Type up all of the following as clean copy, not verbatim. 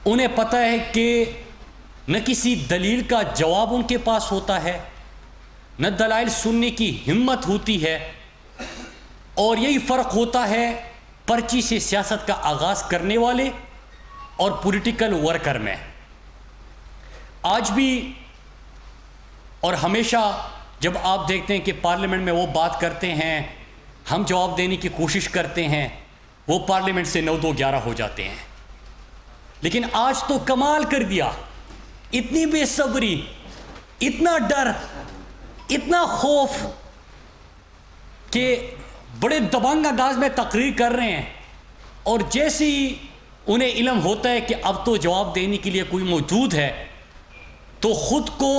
انہیں پتہ ہے کہ نہ کسی دلیل کا جواب ان کے پاس ہوتا ہے، نہ دلائل سننے کی ہمت ہوتی ہے، اور یہی فرق ہوتا ہے پرچی سے سیاست کا آغاز کرنے والے اور پولیٹیکل ورکر میں۔ آج بھی اور ہمیشہ جب آپ دیکھتے ہیں کہ پارلیمنٹ میں وہ بات کرتے ہیں، ہم جواب دینے کی کوشش کرتے ہیں، وہ پارلیمنٹ سے 9-2-11 ہو جاتے ہیں۔ لیکن آج تو کمال کر دیا، اتنی بے صبری، اتنا ڈر، اتنا خوف کہ بڑے دبنگ انداز میں تقریر کر رہے ہیں، اور جیسے ہی انہیں علم ہوتا ہے کہ اب تو جواب دینے کے لیے کوئی موجود ہے تو خود کو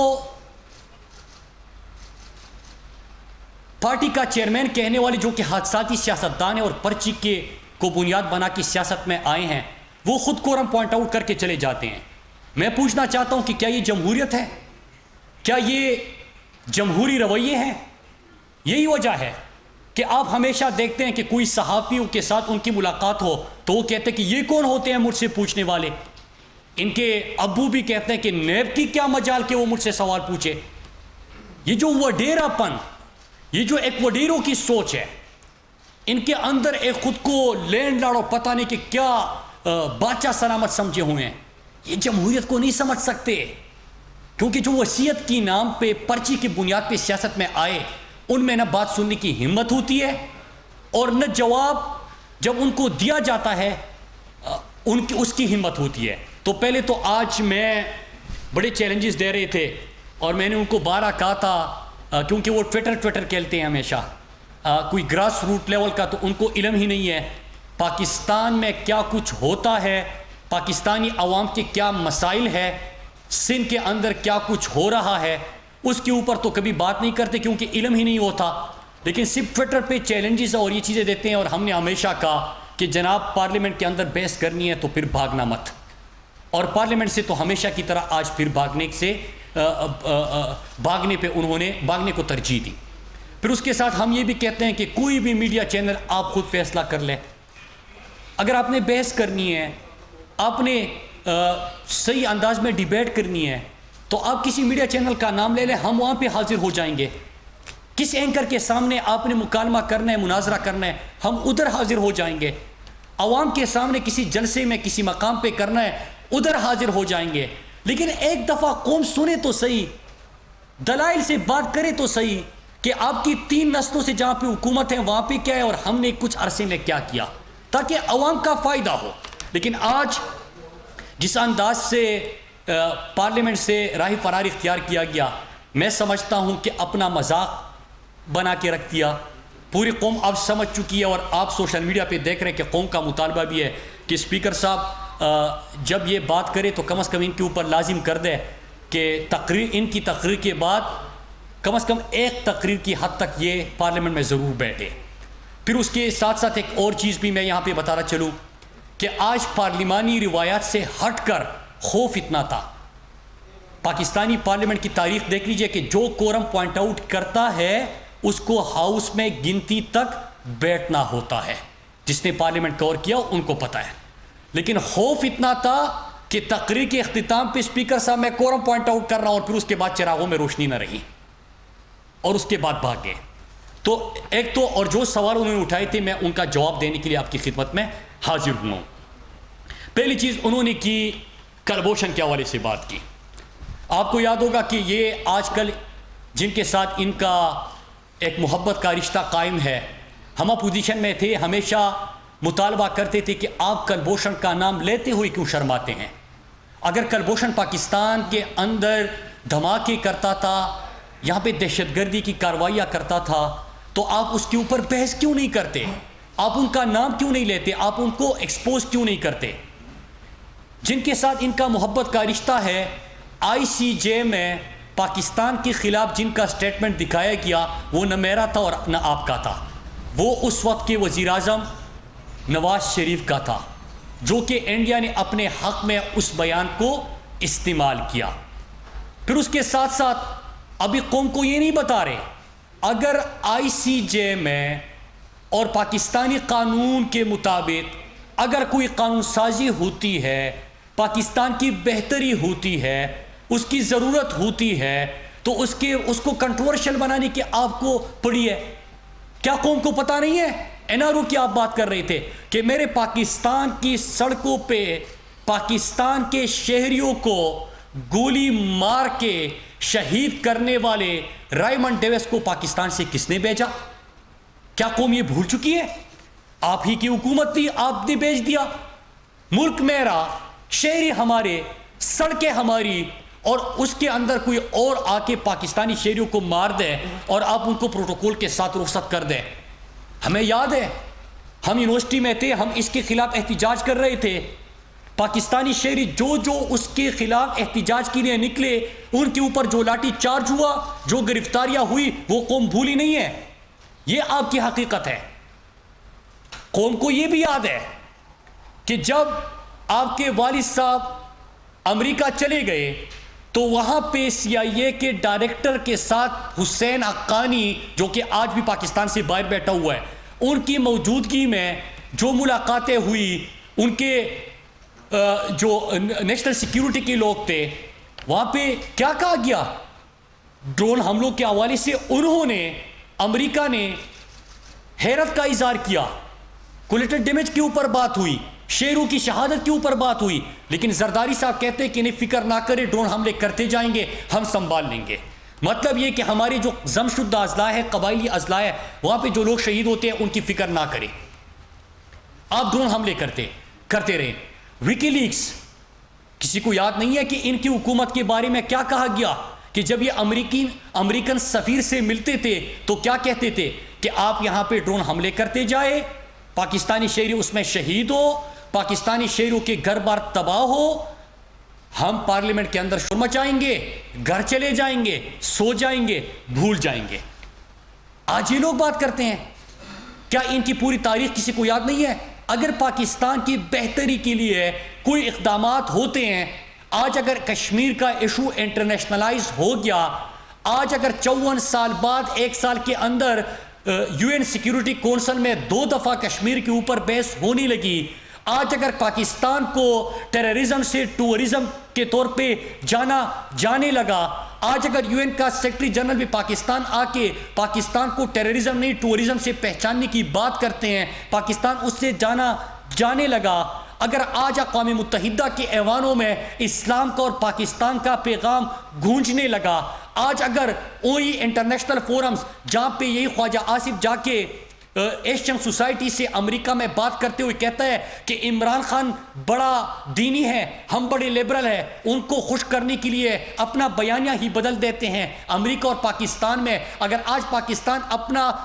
پارٹی کا چیئرمین کہنے والے، جو کہ حادثاتی سیاستدان ہیں اور پرچی کے کو بنیاد بنا کے سیاست میں آئے ہیں، وہ خود کو پوائنٹ آؤٹ کر کے چلے جاتے ہیں۔ میں پوچھنا چاہتا ہوں کہ کیا یہ جمہوریت ہے؟ کیا یہ جمہوری رویے ہیں؟ یہی وجہ ہے کہ آپ ہمیشہ دیکھتے ہیں کہ کوئی صحافیوں کے ساتھ ان کی ملاقات ہو تو وہ کہتے ہیں کہ یہ کون ہوتے ہیں مجھ سے پوچھنے والے؟ ان کے ابو بھی کہتے ہیں کہ نیب کی کیا مجال کہ وہ مجھ سے سوال پوچھے۔ یہ جو وڈیرا پن، یہ جو ایک وڈیروں کی سوچ ہے، ان کے اندر ایک خود کو لینڈ لارڈ اور پتہ نہیں کہ کیا بادشاہ سلامت سمجھے ہوئے ہیں، یہ جمہوریت کو نہیں سمجھ سکتے، کیونکہ جو وصیت کی نام پہ پرچی کی بنیاد پہ سیاست میں آئے، ان میں نہ بات سننے کی ہمت ہوتی ہے اور نہ جواب جب ان کو دیا جاتا ہے اس کی ہمت ہوتی ہے۔ تو پہلے تو آج میں بڑے چیلنجز دے رہے تھے اور میں نے ان کو بارہ کہا تھا، کیونکہ وہ ٹویٹر کھیلتے ہیں ہمیشہ، کوئی گراس روٹ لیول کا تو ان کو علم ہی نہیں ہے پاکستان میں کیا کچھ ہوتا ہے، پاکستانی عوام کے کیا مسائل ہے، سندھ کے اندر کیا کچھ ہو رہا ہے، اس کے اوپر تو کبھی بات نہیں کرتے کیونکہ علم ہی نہیں ہوتا، لیکن صرف ٹویٹر پہ چیلنجز اور یہ چیزیں دیتے ہیں۔ اور ہم نے ہمیشہ کہا کہ جناب پارلیمنٹ کے اندر بحث کرنی ہے تو پھر بھاگنا مت، اور پارلیمنٹ سے تو ہمیشہ کی طرح آج پھر بھاگنے کو ترجیح دی۔ پھر اس کے ساتھ ہم یہ بھی کہتے ہیں کہ کوئی بھی میڈیا چینل آپ خود فیصلہ کر لیں، اگر آپ نے بحث کرنی ہے، آپ نے صحیح انداز میں ڈیبیٹ کرنی ہے تو آپ کسی میڈیا چینل کا نام لے لیں، ہم وہاں پہ حاضر ہو جائیں گے۔ کس اینکر کے سامنے آپ نے مکالمہ کرنا ہے، مناظرہ کرنا ہے، ہم ادھر حاضر ہو جائیں گے۔ عوام کے سامنے کسی جلسے میں کسی مقام پہ کرنا ہے، ادھر حاضر ہو جائیں گے۔ لیکن ایک دفعہ قوم سنے تو صحیح، دلائل سے بات کرے تو صحیح کہ آپ کی 3 نسلوں سے جہاں پہ حکومت ہے وہاں پہ کیا ہے اور ہم نے کچھ عرصے میں کیا کیا، تاکہ عوام کا فائدہ ہو۔ لیکن آج جس انداز سے پارلیمنٹ سے راہ فرار اختیار کیا گیا، میں سمجھتا ہوں کہ اپنا مذاق بنا کے رکھ دیا۔ پوری قوم اب سمجھ چکی ہے، اور آپ سوشل میڈیا پہ دیکھ رہے ہیں کہ قوم کا مطالبہ بھی ہے کہ اسپیکر صاحب جب یہ بات کرے تو کم از کم ان کے اوپر لازم کر دے کہ ان کی تقریر کے بعد کم از کم ایک تقریر کی حد تک یہ پارلیمنٹ میں ضرور بیٹھے۔ پھر اس کے ساتھ ساتھ ایک اور چیز بھی میں یہاں پہ بتانا چلوں کہ آج پارلیمانی روایات سے ہٹ کر خوف اتنا تھا۔ پاکستانی پارلیمنٹ کی تاریخ دیکھ لیجئے کہ جو کورم پوائنٹ آؤٹ کرتا ہے اس کو ہاؤس میں گنتی تک بیٹھنا ہوتا ہے، جس نے پارلیمنٹ کور کیا ان کو پتہ ہے۔ لیکن خوف اتنا تھا کہ تقریر کے اختتام پہ اسپیکر صاحب میں کورم پوائنٹ آؤٹ کر رہا ہوں، اور پھر اس کے بعد چراغوں میں روشنی نہ رہی اور اس کے بعد بھاگ گئے۔ تو ایک تو اور جو سوال انہوں نے اٹھائے تھے میں ان کا جواب دینے کے لیے آپ کی خدمت میں حاضر ہوں۔ پہلی چیز انہوں نے کی کلبھوشن کے حوالے سے بات کی۔ آپ کو یاد ہوگا کہ یہ آج کل جن کے ساتھ ان کا ایک محبت کا رشتہ قائم ہے، ہم اپوزیشن میں تھے، ہمیشہ مطالبہ کرتے تھے کہ آپ کلبھوشن کا نام لیتے ہوئے کیوں شرماتے ہیں؟ اگر کلبھوشن پاکستان کے اندر دھماکے کرتا تھا، یہاں پہ دہشت گردی کی کارروائیاں کرتا تھا، تو آپ اس کے اوپر بحث کیوں نہیں کرتے؟ آپ ان کا نام کیوں نہیں لیتے؟ آپ ان کو ایکسپوز کیوں نہیں کرتے؟ جن کے ساتھ ان کا محبت کا رشتہ ہے، آئی سی جے میں پاکستان کے خلاف جن کا سٹیٹمنٹ دکھایا گیا وہ نہ میرا تھا اور نہ آپ کا تھا، وہ اس وقت کے وزیر اعظم نواز شریف کا تھا، جو کہ انڈیا نے اپنے حق میں اس بیان کو استعمال کیا۔ پھر اس کے ساتھ ساتھ ابھی قوم کو یہ نہیں بتا رہے، اگر آئی سی جے میں اور پاکستانی قانون کے مطابق اگر کوئی قانون سازی ہوتی ہے پاکستان کی بہتری ہوتی ہے، اس کی ضرورت ہوتی ہے، تو اس کو کنٹروورشل بنانے کی آپ کو پڑی ہے. کیا قوم کو پتہ نہیں ہے؟ این آر او کی آپ بات کر رہے تھے کہ میرے پاکستان کی سڑکوں پہ پاکستان کے شہریوں کو گولی مار کے شہید کرنے والے رائمنڈ ڈیوس کو پاکستان سے کس نے بھیجا؟ کیا قوم یہ بھول چکی ہے؟ آپ ہی کی حکومت تھی، آپ نے بھیج دیا. ملک میرا، شہری ہمارے، سڑکیں ہماری، اور اس کے اندر کوئی اور آ کے پاکستانی شہریوں کو مار دے اور آپ ان کو پروٹوکول کے ساتھ رخصت کر دیں. ہمیں یاد ہے، ہم یونیورسٹی میں تھے، ہم اس کے خلاف احتجاج کر رہے تھے. پاکستانی شہری جو اس کے خلاف احتجاج کے لیے نکلے، ان کے اوپر جو لاٹھی چارج ہوا، جو گرفتاریاں ہوئی، وہ قوم بھولی نہیں ہے. یہ آپ کی حقیقت ہے. قوم کو یہ بھی یاد ہے کہ جب آپ کے والد صاحب امریکہ چلے گئے تو وہاں پہ سی آئی اے کے ڈائریکٹر کے ساتھ حسین حقانی، جو کہ آج بھی پاکستان سے باہر بیٹھا ہوا ہے، ان کی موجودگی میں جو ملاقاتیں ہوئی، ان کے جو نیشنل سیکیورٹی کے لوگ تھے، وہاں پہ کیا کہا گیا؟ ڈرون حملوں کے حوالے سے انہوں نے، امریکہ نے حیرت کا اظہار کیا. کولیٹرل ڈیمیج کے اوپر بات ہوئی، شہریوں کی شہادت کے اوپر بات ہوئی، لیکن زرداری صاحب کہتے ہیں کہ انہیں فکر نہ کرے، ڈرون حملے کرتے جائیں گے، ہم سنبھال لیں گے. مطلب یہ کہ ہمارے جو ضم شدہ اضلاع ہے، قبائلی اضلاع ہے، وہاں پہ جو لوگ شہید ہوتے ہیں ان کی فکر نہ کرے، آپ ڈرون حملے کرتے رہیں. وکی لیکس، کسی کو یاد نہیں ہے کہ ان کی حکومت کے بارے میں کیا کہا گیا؟ کہ جب یہ امریکن سفیر سے ملتے تھے تو کیا کہتے تھے کہ آپ یہاں پہ ڈرون حملے کرتے جائے، پاکستانی شہری اس میں شہید ہو، پاکستانی شہریوں کے گھر بار تباہ ہو، ہم پارلیمنٹ کے اندر شور مچائیں گے، گھر چلے جائیں گے، سو جائیں گے، بھول جائیں گے. آج یہ لوگ بات کرتے ہیں. کیا ان کی پوری تاریخ کسی کو یاد نہیں ہے؟ اگر پاکستان کی بہتری کے لیے کوئی اقدامات ہوتے ہیں، آج اگر کشمیر کا ایشو انٹرنیشنلائز ہو گیا، آج اگر 54 سال بعد 1 سال کے اندر یو این سیکیورٹی کونسل میں 2 دفعہ کشمیر کے اوپر بحث ہونے لگی، آج اگر پاکستان کو ٹیررزم سے ٹورزم کے طور پہ جانے لگا، آج اگر یو این کا سیکرٹری جنرل بھی پاکستان آ کے پاکستان کو ٹیررزم نہیں ٹورزم سے پہچاننے کی بات کرتے ہیں، پاکستان اس سے جانے لگا، اگر آج اقوام متحدہ کے ایوانوں میں اسلام کا اور پاکستان کا پیغام گونجنے لگا، آج اگر وہی انٹرنیشنل فورمز جہاں پہ یہی خواجہ آصف جا کے ایشین سوسائٹی سے امریکہ میں بات کرتے ہوئے کہتا ہے کہ عمران خان بڑا دینی ہے، ہم بڑے لیبرل ہیں، ان کو خوش کرنے کے لیے اپنا بیانیہ ہی بدل دیتے ہیں. امریکہ اور پاکستان میں اگر آج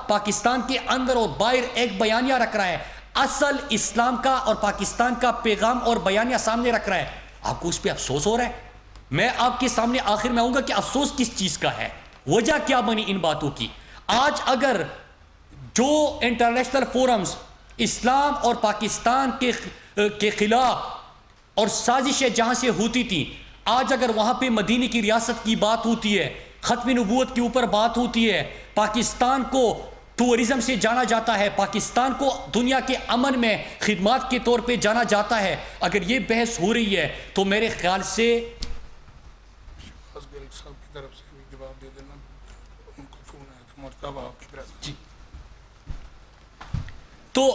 پاکستان کے اندر اور باہر ایک بیانیہ رکھ رہا ہے، اصل اسلام کا اور پاکستان کا پیغام اور بیانیہ سامنے رکھ رہا ہے، آپ کو اس پہ افسوس ہو رہا ہے؟ میں آپ کے سامنے آخر میں آؤں گا کہ افسوس کس چیز کا ہے، وجہ کیا بنی ان باتوں کی. آج اگر جو انٹرنیشنل فورمز اسلام اور پاکستان کے خلاف اور سازشیں جہاں سے ہوتی تھیں، آج اگر وہاں پہ مدینے کی ریاست کی بات ہوتی ہے، ختم نبوت کے اوپر بات ہوتی ہے، پاکستان کو ٹورزم سے جانا جاتا ہے، پاکستان کو دنیا کے امن میں خدمات کے طور پہ جانا جاتا ہے، اگر یہ بحث ہو رہی ہے تو میرے خیال سے تو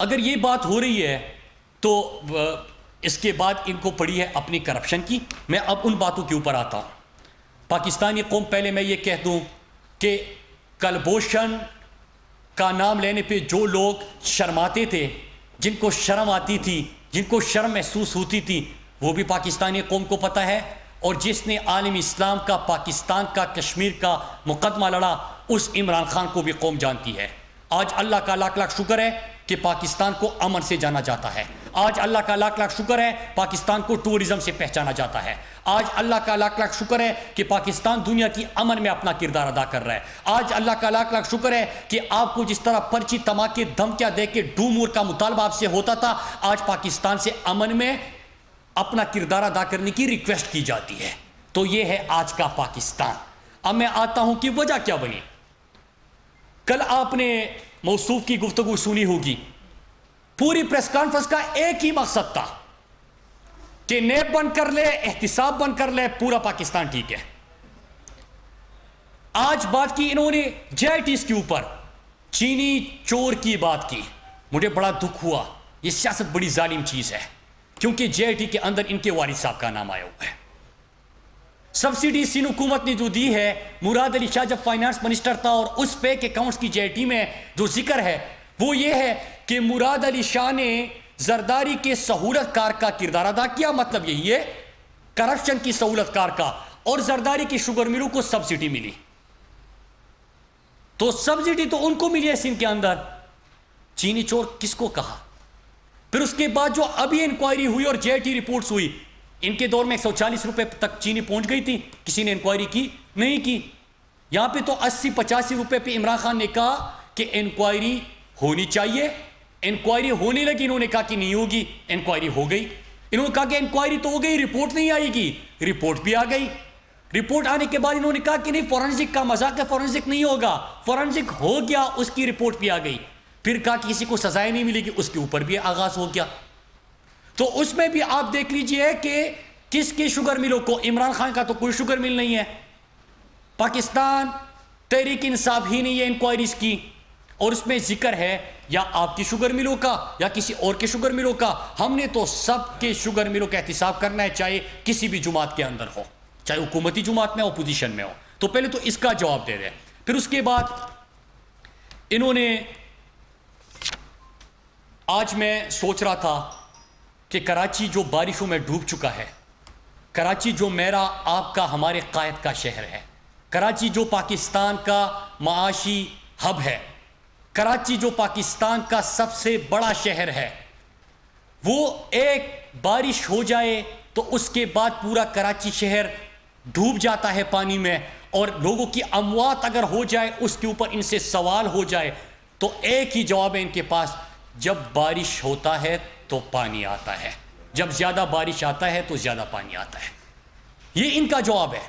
اگر یہ بات ہو رہی ہے تو اس کے بعد ان کو پڑی ہے اپنی کرپشن کی. میں اب ان باتوں کے اوپر آتا ہوں. پاکستانی قوم، پہلے میں یہ کہہ دوں کہ کلبھوشن کا نام لینے پہ جو لوگ شرماتے تھے، جن کو شرم آتی تھی، جن کو شرم محسوس ہوتی تھی، وہ بھی پاکستانی قوم کو پتہ ہے. اور جس نے عالم اسلام کا، پاکستان کا، کشمیر کا مقدمہ لڑا، اس عمران خان کو بھی قوم جانتی ہے. آج اللہ کا لاکھ لاکھ شکر ہے کہ پاکستان کو امن سے جانا جاتا ہے. آج اللہ کا لاکھ لاکھ شکر ہے پاکستان کو ٹورزم سے پہچانا جاتا ہے. آج اللہ کا لاکھ لاکھ شکر ہے کہ پاکستان دنیا کی امن میں اپنا کردار ادا کر رہا ہے. آج اللہ کا لاکھ لاکھ شکر ہے کہ آپ کو جس طرح پرچی تماکے دھمکیاں دے کے ڈومور کا مطالبہ آپ سے ہوتا تھا، آج پاکستان سے امن میں اپنا کردار ادا کرنے کی ریکویسٹ کی جاتی ہے. تو یہ ہے آج کا پاکستان. اب میں آتا ہوں کہ وجہ کیا بنی. کل آپ نے موصوف کی گفتگو سنی ہوگی. پوری پریس کانفرنس کا ایک ہی مقصد تھا کہ نیب بند کر لے, احتساب بند کر لے, پورا پاکستان ٹھیک ہے. آج بات کی انہوں نے جے آئی ٹیز کے اوپر, چینی چور کی بات کی. مجھے بڑا دکھ ہوا. یہ سیاست بڑی ظالم چیز ہے, کیونکہ جے آئی ٹی کے اندر ان کے والد صاحب کا نام آیا ہوا ہے. سبسڈی سندھ حکومت نے جو دی ہے, مراد علی شاہ جب فائنانس منسٹر تھا, اور اس فیک اکاؤنٹس کی جے آئی ٹی میں جو ذکر ہے وہ یہ ہے کہ مراد علی شاہ نے زرداری کے سہولت کار کا کردار ادا کیا. مطلب یہی ہے کرپشن کی سہولت کار کا, اور زرداری کی شوگر ملوں کو سبسڈی ملی. تو سبسڈی تو ان کو ملی ہے سندھ کے اندر. چینی چور کس کو کہا؟ پھر اس کے بعد جو ابھی انکوائری ہوئی اور جے آئی ٹی رپورٹس ہوئی, ان کے دور میں 140 روپے تک چینی پہنچ گئی تھی. کسی نے انکوائری کی نہیں کی. یہاں پہ تو 80-85 روپے پہ عمران خان نے کہا کہ انکوائری ہونی چاہیے. انکوائری ہونے لگی, انہوں نے کہا کہ نہیں ہوگی. انکوائری ہو گئی. انہوں نے کہا کہ انکوائری تو ہو گئی, رپورٹ نہیں آئے گی. رپورٹ بھی آ گئی. رپورٹ آنے کے بعد انہوں نے کہا کہ نہیں, فورنزک کا مذاق ہے, فورنزک نہیں ہوگا. فورنزک ہو گیا, اس کی رپورٹ بھی آ گئی. پھر کہا کہ کسی کو سزائیں نہیں ملے گی, اس کے اوپر بھی آغاز ہو گیا. تو اس میں بھی آپ دیکھ لیجئے کہ کس کے شوگر ملوں کو. عمران خان کا تو کوئی شوگر مل نہیں ہے. پاکستان تحریک انصاف ہی نہیں ہے انکوائریز کی, اور اس میں ذکر ہے یا آپ کی شوگر ملوں کا یا کسی اور کے شوگر ملوں کا. ہم نے تو سب کے شوگر ملوں کا احتساب کرنا ہے, چاہے کسی بھی جماعت کے اندر ہو, چاہے حکومتی جماعت میں ہو, اپوزیشن میں ہو. تو پہلے تو اس کا جواب دے دیں. پھر اس کے بعد انہوں نے, آج میں سوچ رہا تھا کہ کراچی جو بارشوں میں ڈوب چکا ہے, کراچی جو میرا آپ کا ہمارے قائد کا شہر ہے, کراچی جو پاکستان کا معاشی ہب ہے, کراچی جو پاکستان کا سب سے بڑا شہر ہے, وہ ایک بارش ہو جائے تو اس کے بعد پورا کراچی شہر ڈوب جاتا ہے پانی میں, اور لوگوں کی اموات اگر ہو جائے, اس کے اوپر ان سے سوال ہو جائے, تو ایک ہی جواب ہے ان کے پاس, جب بارش ہوتا ہے تو پانی آتا ہے, جب زیادہ بارش آتا ہے تو زیادہ پانی آتا ہے. یہ ان کا جواب ہے.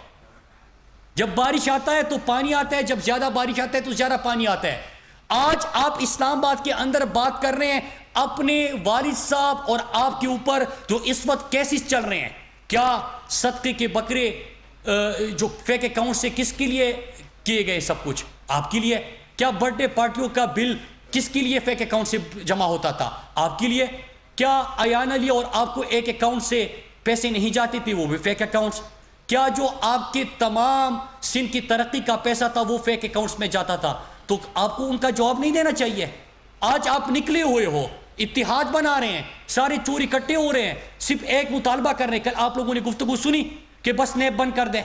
جب بارش آتا ہے تو پانی آتا ہے, جب زیادہ بارش آتا ہے تو زیادہ پانی آتا ہے. آج آپ اسلام آباد کے اندر بات کر رہے ہیں, اپنے والد صاحب اور آپ کے اوپر جو اس وقت کیسز چل رہے ہیں, کیا صدقے کے بکرے جو فیک اکاؤنٹ سے کس کے لیے کیے گئے؟ سب کچھ آپ کے لیے. کیا برتھ ڈے پارٹیوں کا بل کس کے لیے فیک اکاؤنٹ سے جمع ہوتا تھا؟ آپ کے لیے. کیا ایان علی اور آپ کو ایک اکاؤنٹ سے پیسے نہیں جاتے تھے, وہ بھی فیک اکاؤنٹس؟ کیا جو آپ کے تمام سندھ کی ترقی کا پیسہ تھا وہ فیک اکاؤنٹس میں جاتا تھا؟ تو آپ کو ان کا جواب نہیں دینا چاہیے. آج آپ نکلے ہوئے ہو, اتحاد بنا رہے ہیں, سارے چور اکٹھے ہو رہے ہیں, صرف ایک مطالبہ کر رہے ہیں. کل آپ لوگوں نے گفتگو سنی کہ بس نیب بند کر دیں,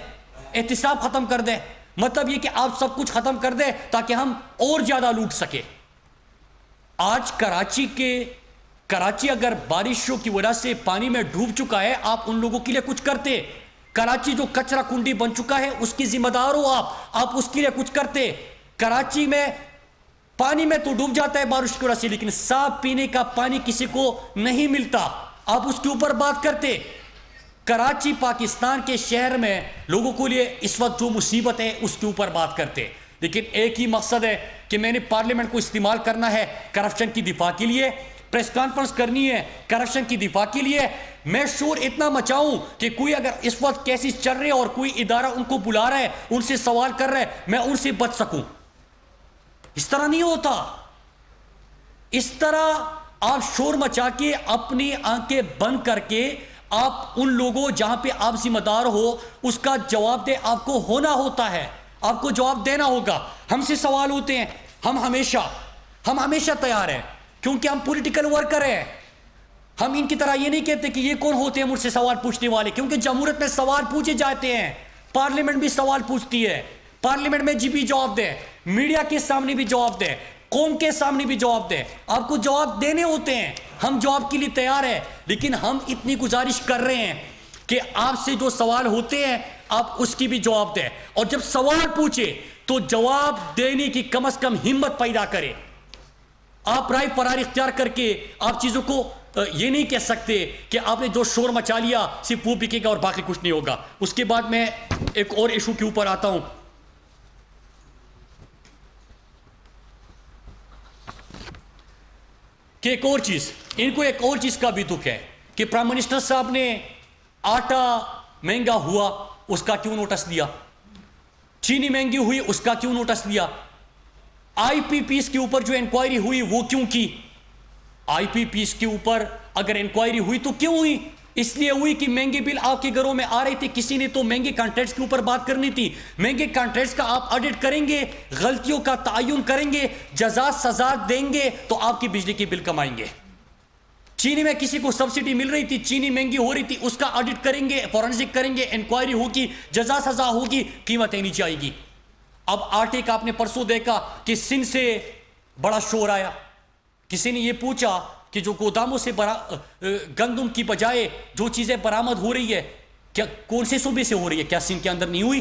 احتساب ختم کر دیں. مطلب یہ کہ آپ سب کچھ ختم کر دیں تاکہ ہم اور زیادہ لوٹ سکے. آج کراچی اگر بارشوں کی وجہ سے پانی میں ڈوب چکا ہے, آپ ان لوگوں کے لیے کچھ کرتے. کراچی جو کچرا کنڈی بن چکا ہے اس کی ذمہ دار ہو آپ اس کے لیے کچھ کرتے. کراچی میں پانی میں تو ڈوب جاتا ہے بارش کی وجہ سے, لیکن صاف پینے کا پانی کسی کو نہیں ملتا, آپ اس کے اوپر بات کرتے. کراچی پاکستان کے شہر میں لوگوں کے لیے اس وقت جو مصیبت ہے اس کے اوپر بات کرتے. لیکن ایک ہی مقصد ہے کہ میں نے پارلیمنٹ کو استعمال کرنا ہے کرپشن کی دفاع کے لیے, پریس کانفرنس کرنی ہے کرپشن کی دفاع کے لیے. میں شور اتنا مچاؤں کہ کوئی اگر اس وقت کیسز چل رہے اور کوئی ادارہ ان کو بلا رہا ہے, ان سے سوال کر رہا ہے, میں ان سے بچ سکوں. اس طرح نہیں ہوتا. اس طرح آپ شور مچا کے اپنی آنکھیں بند کر کے آپ ان لوگوں جہاں پہ آپ ذمہ دار ہو اس کا جواب دے آپ کو ہونا ہوتا ہے, آپ کو جواب دینا ہوگا. ہم سے سوال ہوتے ہیں, ہم ہمیشہ تیار ہیں کیونکہ ہم پولیٹیکل ورکر ہیں. ہم ان کی طرح یہ نہیں کہتے کہ یہ کون ہوتے ہیں مجھ سے سوال پوچھنے والے, کیونکہ جمہوریت میں سوال پوچھے جاتے ہیں, پارلیمنٹ بھی سوال پوچھتی ہے. پارلیمنٹ میں بھی جواب دے, میڈیا کے سامنے بھی جواب دے, قوم کے سامنے بھی جواب دے, آپ کو جواب دینے ہوتے ہیں. ہم جواب کے لیے تیار ہیں, لیکن ہم اتنی گزارش کر رہے ہیں کہ آپ سے جو سوال ہوتے ہیں آپ اس کی بھی جواب دیں, اور جب سوال پوچھے تو جواب دینے کی کم از کم ہمت پیدا کرے. آپ رائے فرار اختیار کر کے آپ چیزوں کو یہ نہیں کہہ سکتے کہ آپ نے جو شور مچا لیا صرف وہ بکے گا اور باقی کچھ نہیں ہوگا. اس کے بعد میں ایک اور ایشو کے اوپر آتا ہوں. کہ ایک اور چیز, ان کو ایک اور چیز کا بھی دکھ ہے کہ پرائم منسٹر صاحب نے آٹا مہنگا ہوا اس کا کیوں نوٹس دیا؟ چینی مہنگی ہوئی اس کا کیوں نوٹس دیا؟ آئی پی پیس کے اوپر جو انکوائری ہوئی وہ کیوں کی؟ آئی پی پیس کے اوپر اگر انکوائری ہوئی تو کیوں ہوئی؟ اس لیے ہوئی کہ مہنگے بل آپ کے گھروں میں آ رہے تھے، کسی نے تو مہنگے کانٹریکٹس کے اوپر بات کرنی تھی، مہنگے کانٹریکٹس کا آپ آڈٹ کریں گے، غلطیوں کا تعین کریں گے، جزا سزا دیں گے تو آپ کی بجلی کی بل کم آئیں گے۔ چینی میں کسی کو سبسڈی مل رہی تھی، چینی مہنگی ہو رہی تھی، اس کا آڈٹ کریں گے، فورنسک کریں گے، انکوائری ہوگی، جزا سزا ہوگی، قیمتیں نیچے آئے گی۔ اب آٹے کا آپ نے پرسوں دیکھا کہ سندھ سے بڑا شور آیا، کسی نے یہ پوچھا کہ جو گوداموں سے گندم کی بجائے جو چیزیں برآمد ہو رہی ہے کیا کون سے صوبے سے ہو رہی ہے، کیا سندھ کے اندر نہیں ہوئی؟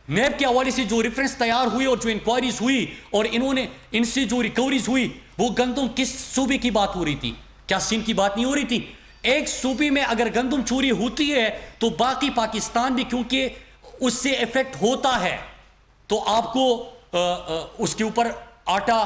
نیب کے حوالے سے جو ریفرنس تیار ہوئی اور جو انکوائریز ہوئی اور ان سے جو ریکوریز ہوئی وہ گندم کس صوبے کی بات ہو رہی تھی؟ کیا سندھ کی بات نہیں ہو رہی تھی؟ ایک صوبے میں اگر گندم چوری ہوتی ہے تو باقی پاکستان بھی کیونکہ اس سے افیکٹ ہوتا ہے تو آپ کو اس کے اوپر آٹا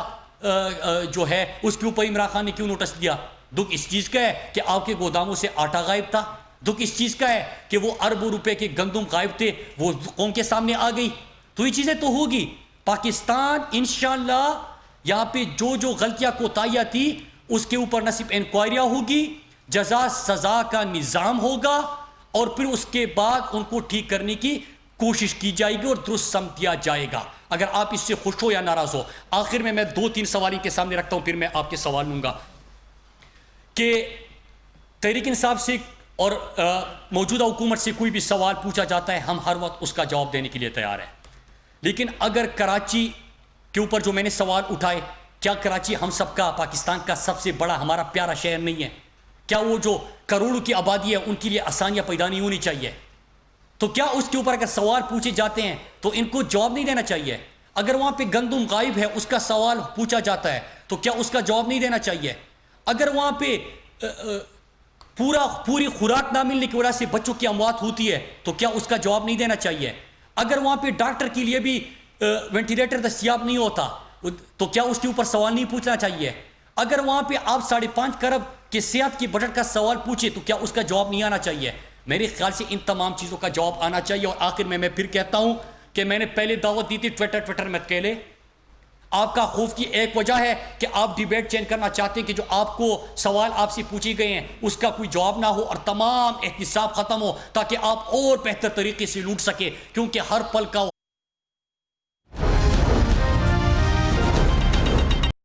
جو ہے اس کے اوپر عمران خان نے کیوں نوٹس دیا؟ دکھ اس چیز کا ہے کہ آپ کے گوداموں سے آٹا غائب تھا، دکھ اس چیز کا ہے کہ وہ اربوں روپے کے گندم غائب تھے، وہ قوم کے سامنے آ گئی۔ تو یہ چیزیں تو ہوگی۔ پاکستان انشاءاللہ یہاں پہ جو غلطیاں کوتاہیاں تھی اس کے اوپر نہ صرف انکوائریاں ہوگی، جزا سزا کا نظام ہوگا اور پھر اس کے بعد ان کو ٹھیک کرنے کی کوشش کی جائے گی اور درست سمت دیا جائے گا، اگر آپ اس سے خوش ہو یا ناراض ہو۔ آخر میں 2-3 سوال کے سامنے رکھتا ہوں، پھر میں آپ کے سوال لوں گا کہ تحریک انصاف سے اور موجودہ حکومت سے کوئی بھی سوال پوچھا جاتا ہے ہم ہر وقت اس کا جواب دینے کے لیے تیار ہیں، لیکن اگر کراچی کے اوپر جو میں نے سوال اٹھائے، کیا کراچی ہم سب کا، پاکستان کا سب سے بڑا ہمارا پیارا شہر نہیں ہے؟ کیا وہ جو کروڑوں کی آبادی ہے ان کے لیے آسانیاں پیدا نہیں ہونی چاہیے؟ تو کیا اس کے اوپر اگر سوال پوچھے جاتے ہیں تو ان کو جواب نہیں دینا چاہیے؟ اگر وہاں پہ گندم غائب ہے اس کا سوال پوچھا جاتا ہے تو کیا اس کا جواب نہیں دینا چاہیے؟ اگر وہاں پہ پوری خوراک نہ ملنے کی وجہ سے بچوں کی اموات ہوتی ہے تو کیا اس کا جواب نہیں دینا چاہیے؟ اگر وہاں پہ ڈاکٹر کے لیے بھی وینٹیلیٹر دستیاب نہیں ہوتا تو کیا اس کے اوپر سوال نہیں پوچھنا چاہیے؟ اگر وہاں پہ آپ 5.5 کروڑ کے صحت کی بجٹ کا سوال پوچھے تو کیا اس کا جواب نہیں آنا چاہیے؟ میرے خیال سے ان تمام چیزوں کا جواب آنا چاہیے۔ اور آخر میں پھر کہتا ہوں کہ میں نے پہلے دعوت دی تھی ٹویٹر مت کہلے، آپ کا خوف کی ایک وجہ ہے کہ آپ ڈیبیٹ چینج کرنا چاہتے ہیں کہ جو آپ کو سوال آپ سے پوچھے گئے ہیں اس کا کوئی جواب نہ ہو اور تمام احتساب ختم ہو تاکہ آپ اور بہتر طریقے سے لوٹ سکے، کیونکہ ہر پل کا